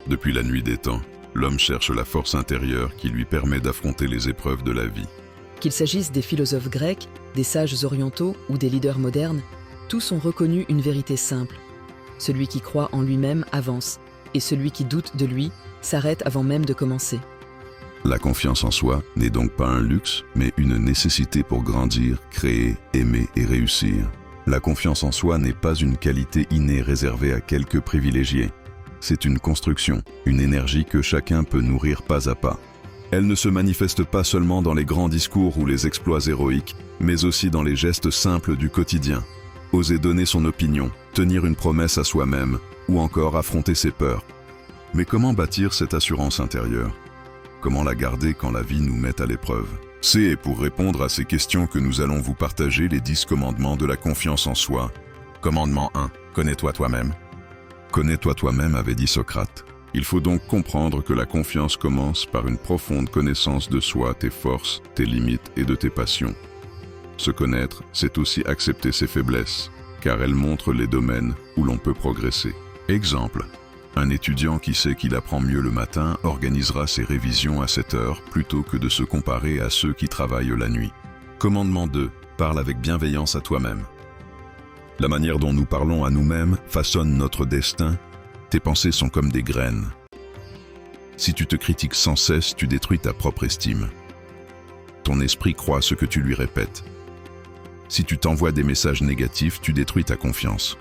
Depuis la nuit des temps, l'homme cherche la force intérieure qui lui permet d'affronter les épreuves de la vie. Qu'il s'agisse des philosophes grecs, des sages orientaux ou des leaders modernes, tous ont reconnu une vérité simple. Celui qui croit en lui-même avance, et celui qui doute de lui s'arrête avant même de commencer. La confiance en soi n'est donc pas un luxe, mais une nécessité pour grandir, créer, aimer et réussir. La confiance en soi n'est pas une qualité innée réservée à quelques privilégiés. C'est une construction, une énergie que chacun peut nourrir pas à pas. Elle ne se manifeste pas seulement dans les grands discours ou les exploits héroïques, mais aussi dans les gestes simples du quotidien. Oser donner son opinion, tenir une promesse à soi-même, ou encore affronter ses peurs. Mais comment bâtir cette assurance intérieure ? Comment la garder quand la vie nous met à l'épreuve ? C'est pour répondre à ces questions que nous allons vous partager les 10 commandements de la confiance en soi. Commandement 1. Connais-toi toi-même. Connais-toi toi-même, avait dit Socrate. Il faut donc comprendre que la confiance commence par une profonde connaissance de soi, tes forces, tes limites et de tes passions. Se connaître, c'est aussi accepter ses faiblesses, car elles montrent les domaines où l'on peut progresser. Exemple. Un étudiant qui sait qu'il apprend mieux le matin organisera ses révisions à 7 heures plutôt que de se comparer à ceux qui travaillent la nuit. Commandement 2. Parle avec bienveillance à toi-même. La manière dont nous parlons à nous-mêmes façonne notre destin. Tes pensées sont comme des graines. Si tu te critiques sans cesse, tu détruis ta propre estime. Ton esprit croit ce que tu lui répètes. Si tu t'envoies des messages négatifs, tu détruis ta confiance.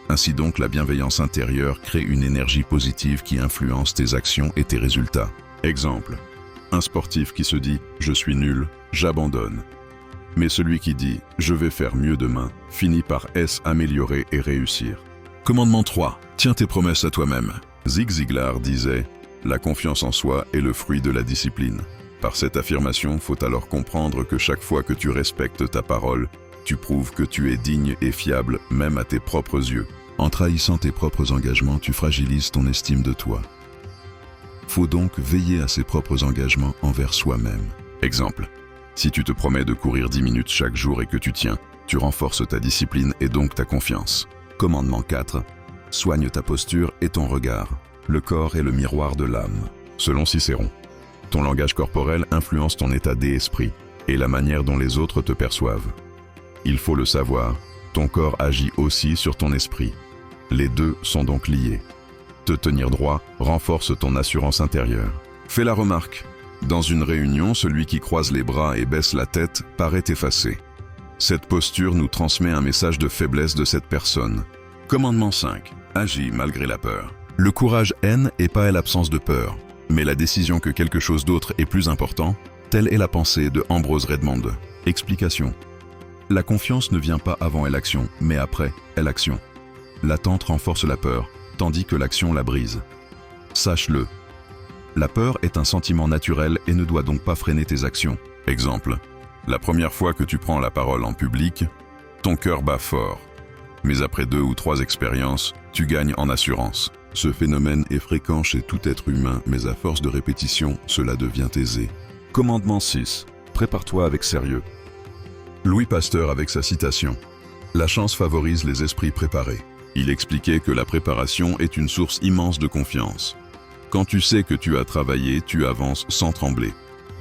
Ainsi donc, la bienveillance intérieure crée une énergie positive qui influence tes actions et tes résultats. Exemple. Un sportif qui se dit « je suis nul, j'abandonne ». Mais celui qui dit « je vais faire mieux demain » finit par s'améliorer et réussir. Commandement 3. Tiens tes promesses à toi-même. Zig Ziglar disait « la confiance en soi est le fruit de la discipline ». Par cette affirmation, faut alors comprendre que chaque fois que tu respectes ta parole, tu prouves que tu es digne et fiable même à tes propres yeux. En trahissant tes propres engagements, tu fragilises ton estime de toi. Faut donc veiller à ses propres engagements envers soi-même. Exemple. Si tu te promets de courir 10 minutes chaque jour et que tu tiens, tu renforces ta discipline et donc ta confiance. Commandement 4. Soigne ta posture et ton regard. Le corps est le miroir de l'âme. Selon Cicéron, ton langage corporel influence ton état d'esprit et la manière dont les autres te perçoivent. Il faut le savoir, ton corps agit aussi sur ton esprit. Les deux sont donc liés. Te tenir droit renforce ton assurance intérieure. Fais la remarque. Dans une réunion, celui qui croise les bras et baisse la tête paraît effacé. Cette posture nous transmet un message de faiblesse de cette personne. Commandement 5. Agis malgré la peur. Le courage haine et pas l'absence de peur. Mais la décision que quelque chose d'autre est plus important, telle est la pensée de Ambrose Redmond. Explication. La confiance ne vient pas avant l'action, mais après l'action. L'attente renforce la peur, tandis que l'action la brise. Sache-le. La peur est un sentiment naturel et ne doit donc pas freiner tes actions. Exemple. La première fois que tu prends la parole en public, ton cœur bat fort. Mais après 2 ou 3 expériences, tu gagnes en assurance. Ce phénomène est fréquent chez tout être humain, mais à force de répétition, cela devient aisé. Commandement 6. Prépare-toi avec sérieux. Louis Pasteur avec sa citation « La chance favorise les esprits préparés ». Il expliquait que la préparation est une source immense de confiance. Quand tu sais que tu as travaillé, tu avances sans trembler.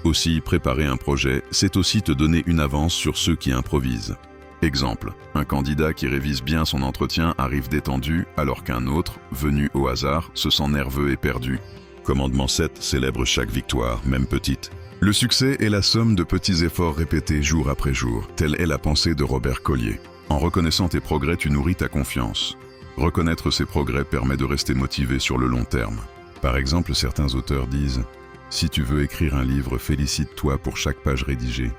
Aussi, préparer un projet, c'est aussi te donner une avance sur ceux qui improvisent. Exemple, un candidat qui révise bien son entretien arrive détendu, alors qu'un autre, venu au hasard, se sent nerveux et perdu. Commandement 7 célèbre chaque victoire, même petite. Le succès est la somme de petits efforts répétés jour après jour, telle est la pensée de Robert Collier. En reconnaissant tes progrès, tu nourris ta confiance. Reconnaître ces progrès permet de rester motivé sur le long terme. Par exemple, certains auteurs disent « Si tu veux écrire un livre, félicite-toi pour chaque page rédigée ».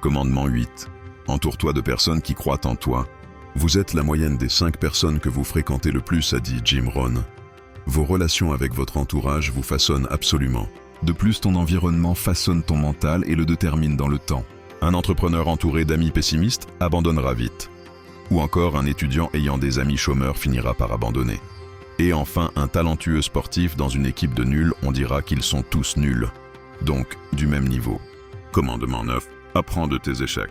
Commandement 8. Entoure-toi de personnes qui croient en toi. Vous êtes la moyenne des 5 personnes que vous fréquentez le plus, a dit Jim Rohn. Vos relations avec votre entourage vous façonnent absolument. De plus, ton environnement façonne ton mental et le détermine dans le temps. Un entrepreneur entouré d'amis pessimistes abandonnera vite. Ou encore, un étudiant ayant des amis chômeurs finira par abandonner. Et enfin, un talentueux sportif dans une équipe de nuls, on dira qu'ils sont tous nuls. Donc, du même niveau. Commandement 9. Apprends de tes échecs.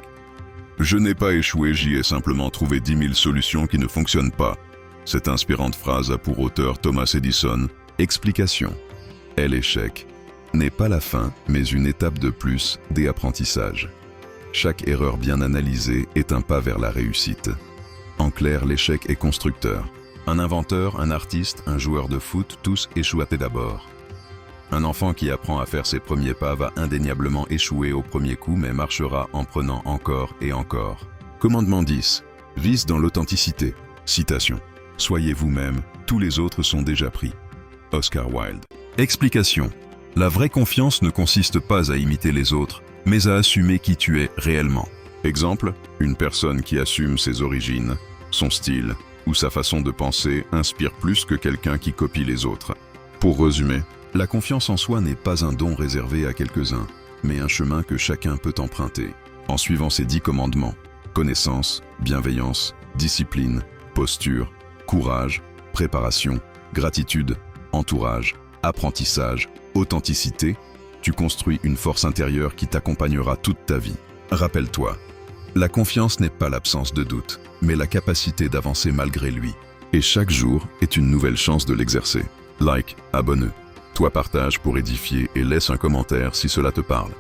Je n'ai pas échoué, j'y ai simplement trouvé 10 000 solutions qui ne fonctionnent pas. Cette inspirante phrase a pour auteur Thomas Edison, Explication. L'échec n'est pas la fin, mais une étape de plus des apprentissages. Chaque erreur bien analysée est un pas vers la réussite. En clair, l'échec est constructeur. Un inventeur, un artiste, un joueur de foot, tous échouent d'abord. Un enfant qui apprend à faire ses premiers pas va indéniablement échouer au premier coup, mais marchera en prenant encore et encore. Commandement 10. Vise dans l'authenticité. Citation. Soyez vous-même, tous les autres sont déjà pris. Oscar Wilde. Explication. La vraie confiance ne consiste pas à imiter les autres, mais à assumer qui tu es réellement. Exemple, une personne qui assume ses origines, son style ou sa façon de penser inspire plus que quelqu'un qui copie les autres. Pour résumer, la confiance en soi n'est pas un don réservé à quelques-uns, mais un chemin que chacun peut emprunter, en suivant ses 10 commandements: connaissance, bienveillance, discipline, posture, courage, préparation, gratitude, entourage, apprentissage, authenticité. Tu construis une force intérieure qui t'accompagnera toute ta vie. Rappelle-toi, la confiance n'est pas l'absence de doute, mais la capacité d'avancer malgré lui. Et chaque jour est une nouvelle chance de l'exercer. Like, abonne. Toi partage pour édifier et laisse un commentaire si cela te parle.